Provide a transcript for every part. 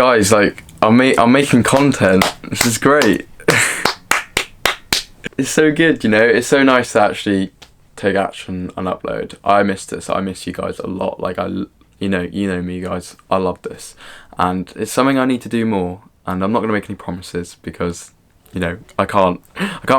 Guys, like, I'm making content. This is great. It's so good, you know. It's so nice to actually take action and upload. I miss this. I miss you guys a lot. Like, you know me, guys. I love this, and it's something I need to do more. And I'm not gonna make any promises because, you know, I can't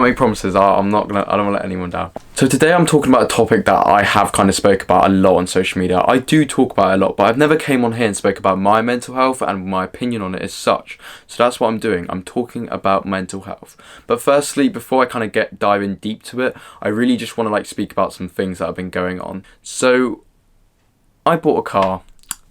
make promises. I don't want to let anyone down. So today I'm talking about a topic that I have kind of spoke about a lot on social media. I do talk about it a lot, but I've never came on here and spoke about my mental health and my opinion on it as such. So that's what I'm doing. I'm talking about mental health. But firstly, before I kind of dive in deep to it, I really just want to like speak about some things that have been going on. So I bought a car,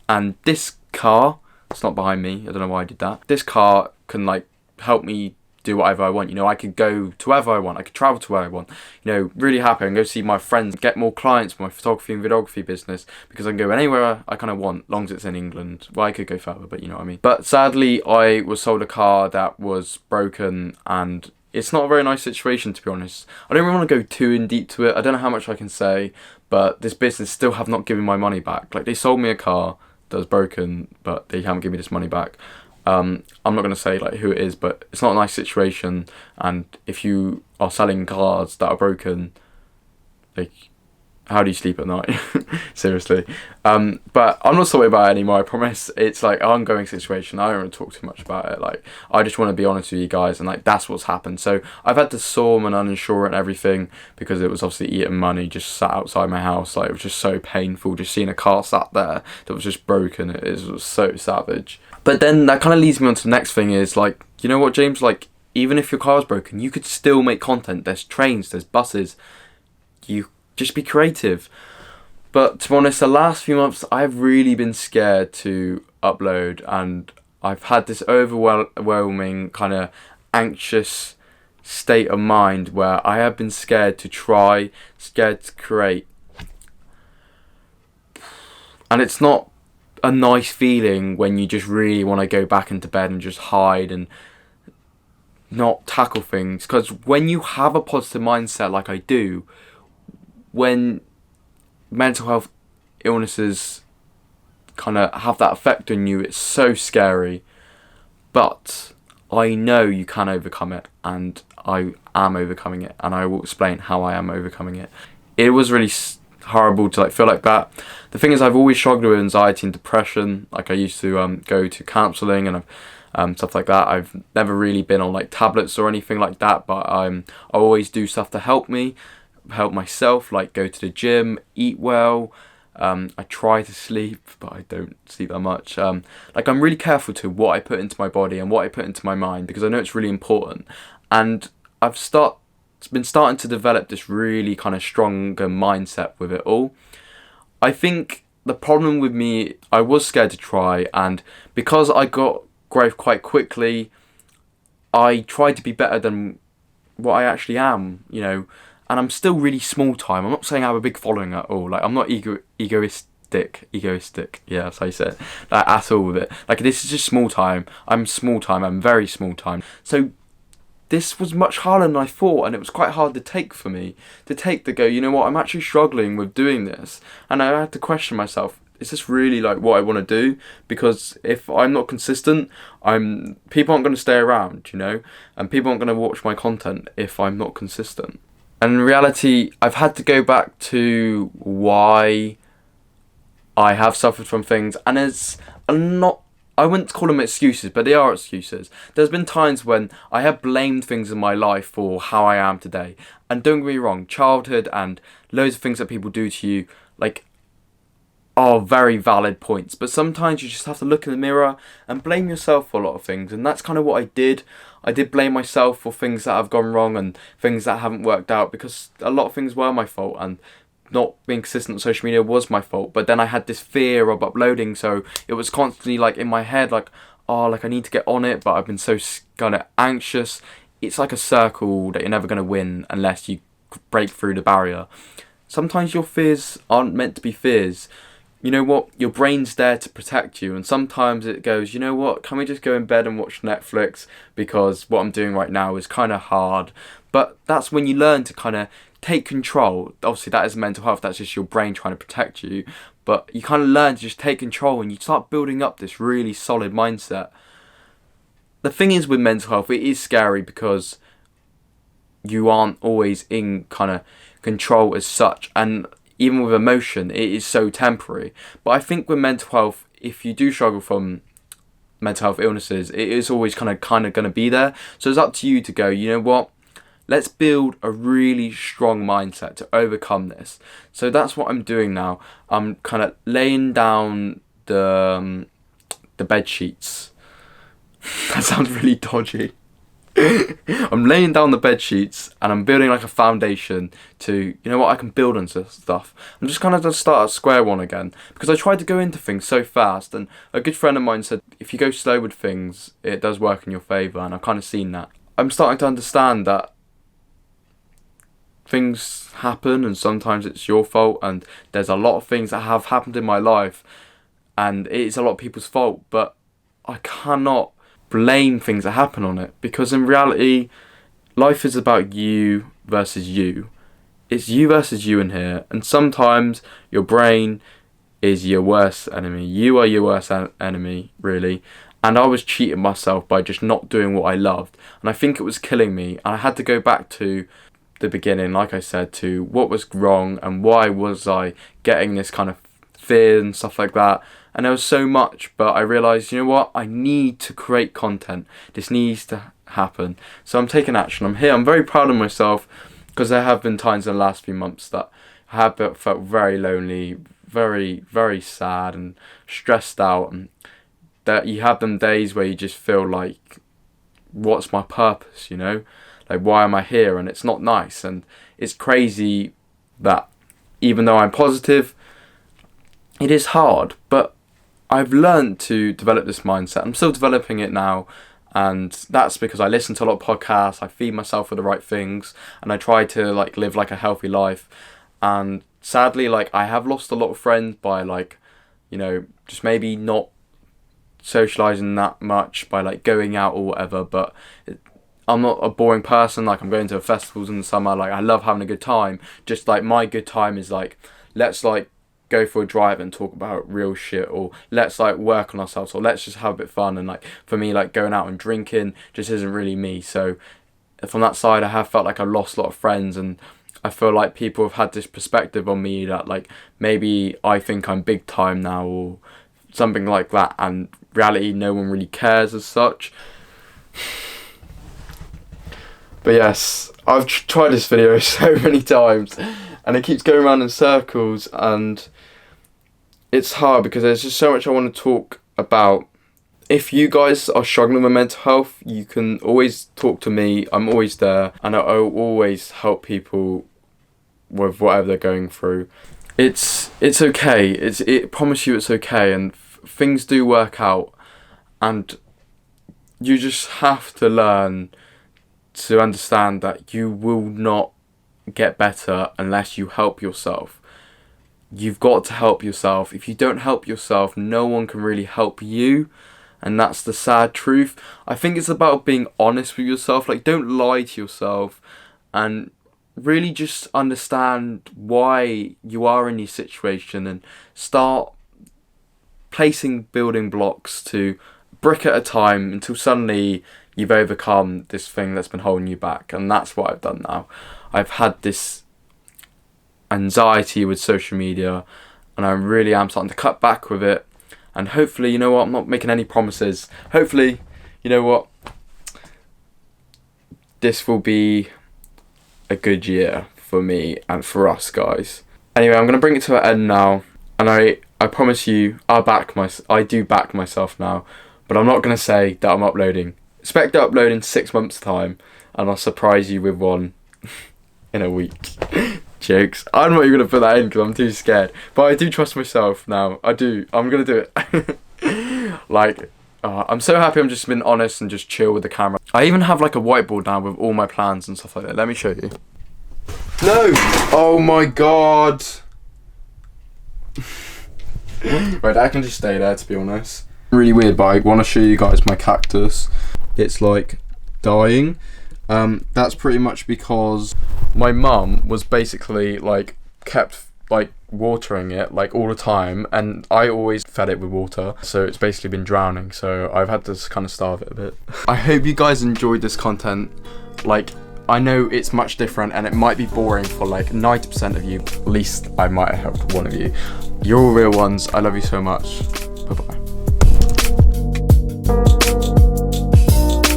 and this car, it's not behind me. I don't know why I did that. This car can like help me do whatever I want. You know, I could go to wherever I want. I could travel to where I want. You know, really happy. I can go see my friends, get more clients for my photography and videography business, because I can go anywhere I kind of want, long as it's in England. Well, I could go further, but you know what I mean. But sadly, I was sold a car that was broken, and it's not a very nice situation, to be honest. I don't really want to go too in deep to it. I don't know how much I can say, but this business still have not given my money back. Like, they sold me a car that was broken, but they haven't given me this money back. I'm not going to say like who it is, but it's not a nice situation. And if you are selling cars that are broken, like, how do you sleep at night? Seriously. But I'm not sorry about it anymore, I promise. It's like an ongoing situation. I don't want to talk too much about it. Like, I just want to be honest with you guys, and like, that's what's happened. So I've had to storm and uninsure and everything, because it was obviously eating money just sat outside my house. Like, it was just so painful just seeing a car sat there that was just broken. It was so savage. But then that kind of leads me on to the next thing is like, you know what, James? Like, even if your car's broken, you could still make content. There's trains, there's buses. You just be creative. But to be honest, the last few months I've really been scared to upload, and I've had this overwhelming kind of anxious state of mind where I have been scared to try, scared to create. And it's not a nice feeling when you just really want to go back into bed and just hide and not tackle things. Because when you have a positive mindset like I do, when mental health illnesses kind of have that effect on you, it's so scary. But I know you can overcome it, and I am overcoming it, and I will explain how I am overcoming it. It was really horrible to like feel like that. The thing is, I've always struggled with anxiety and depression. Like, I used to go to counselling and stuff like that. I've never really been on like tablets or anything like that, but I always do stuff to help myself, like go to the gym, eat well. I try to sleep, but I don't sleep that much. Like, I'm really careful to what I put into my body and what I put into my mind, because I know it's really important. And I've been starting to develop this really kind of stronger mindset with it all. I think the problem with me, I was scared to try, and because I got growth quite quickly, I tried to be better than what I actually am, you know. And I'm still really small time. I'm not saying I have a big following at all. Like, I'm not egoistic. Yeah, that's how you say it. Like, at all with it. Like, this is just small time. I'm small time. I'm very small time. So this was much harder than I thought, and it was quite hard to take for me. To go, you know what, I'm actually struggling with doing this. And I had to question myself, is this really like what I want to do? Because if I'm not consistent, people aren't going to stay around, you know? And people aren't going to watch my content if I'm not consistent. And in reality, I've had to go back to why I have suffered from things. And I wouldn't call them excuses, but they are excuses. There's been times when I have blamed things in my life for how I am today. And don't get me wrong, childhood and loads of things that people do to you, like, are very valid points. But sometimes you just have to look in the mirror and blame yourself for a lot of things. And that's kind of what I did. I did blame myself for things that have gone wrong and things that haven't worked out, because a lot of things were my fault, and not being consistent on social media was my fault. But then I had this fear of uploading, so it was constantly like in my head, like, oh, like I need to get on it, but I've been so kind of anxious. It's like a circle that you're never going to win unless you break through the barrier. Sometimes your fears aren't meant to be fears. You know what? Your brain's there to protect you, and sometimes it goes, you know what? Can we just go in bed and watch Netflix, because what I'm doing right now is kind of hard. But that's when you learn to kind of take control. Obviously, that is mental health. That's just your brain trying to protect you. but you kind of learn to just take control and you start building up this really solid mindset. The thing is with mental health, it is scary because you aren't always in kind of control as such, and even with emotion, it is so temporary. But I think with mental health, if you do struggle from mental health illnesses, it is always kind of going to be there. So it's up to you to go, you know what? Let's build a really strong mindset to overcome this. So that's what I'm doing now. I'm kind of laying down the bed sheets. That sounds really dodgy. I'm laying down the bed sheets and I'm building like a foundation to, you know what, I can build on stuff. I'm just kind of just start at square one again, because I tried to go into things so fast, and a good friend of mine said if you go slow with things, it does work in your favour, and I've kind of seen that. I'm starting to understand that things happen and sometimes it's your fault, and there's a lot of things that have happened in my life and it's a lot of people's fault, but I cannot blame things that happen on it, because in reality life is about you versus you. It's you versus you in here, and sometimes your brain is your worst enemy. You are your worst enemy, really. And I was cheating myself by just not doing what I loved, and I think it was killing me, and I had to go back to the beginning, like I said, to what was wrong and why was I getting this kind of fear and stuff like that. And there was so much, but I realised, you know what, I need to create content. This needs to happen. So I'm taking action. I'm here. I'm very proud of myself, because there have been times in the last few months that I have felt very lonely, very, very sad and stressed out, and that you have them days where you just feel like, what's my purpose, you know? Like, why am I here? And it's not nice. And it's crazy that even though I'm positive, it is hard, but I've learned to develop this mindset. I'm still developing it now, and that's because I listen to a lot of podcasts, I feed myself with the right things, and I try to like live like a healthy life. And sadly, like, I have lost a lot of friends by, like, you know, just maybe not socializing that much, by like going out or whatever. But I'm not a boring person. Like, I'm going to festivals in the summer, like I love having a good time. Just like my good time is like, let's like go for a drive and talk about real shit, or let's like work on ourselves, or let's just have a bit of fun. And like for me, like going out and drinking just isn't really me. So from that side, I have felt like I lost a lot of friends, and I feel like people have had this perspective on me that like maybe I think I'm big time now or something like that, and reality, no one really cares as such. But yes, I've tried this video so many times and it keeps going around in circles, and it's hard because there's just so much I want to talk about. If you guys are struggling with mental health, you can always talk to me. I'm always there, and I'll always help people with whatever they're going through. It's okay. It promise you it's okay, and things do work out, and you just have to learn to understand that you will not get better unless you help yourself. You've got to help yourself. If you don't help yourself, no one can really help you, and that's the sad truth. I think it's about being honest with yourself. Like, don't lie to yourself, and really just understand why you are in your situation, and start placing building blocks to brick at a time until suddenly you've overcome this thing that's been holding you back. And that's what I've done now. I've had this anxiety with social media, and I really am starting to cut back with it. And hopefully, you know what, I'm not making any promises. Hopefully, you know what, this will be a good year for me and for us, guys. Anyway, I'm going to bring it to an end now. And I promise you, I do back myself now. But I'm not going to say that I'm uploading. Expect to upload in 6 months' time, and I'll surprise you with one in a week. Jokes. I'm not even going to put that in because I'm too scared. But I do trust myself now. I do. I'm going to do it. Like, I'm so happy I'm just been honest and just chill with the camera. I even have like a whiteboard now with all my plans and stuff like that. Let me show you. No! Oh my god! Right, I can just stay there, to be honest. Really weird, but I want to show you guys my cactus. It's like dying. That's pretty much because my mum was basically like kept like watering it like all the time, and I always fed it with water, so it's basically been drowning, so I've had to kind of starve it a bit. I hope you guys enjoyed this content. Like, I know it's much different and it might be boring for like 90% of you. At least I might have helped one of you. You're all real ones. I love you so much. Bye bye.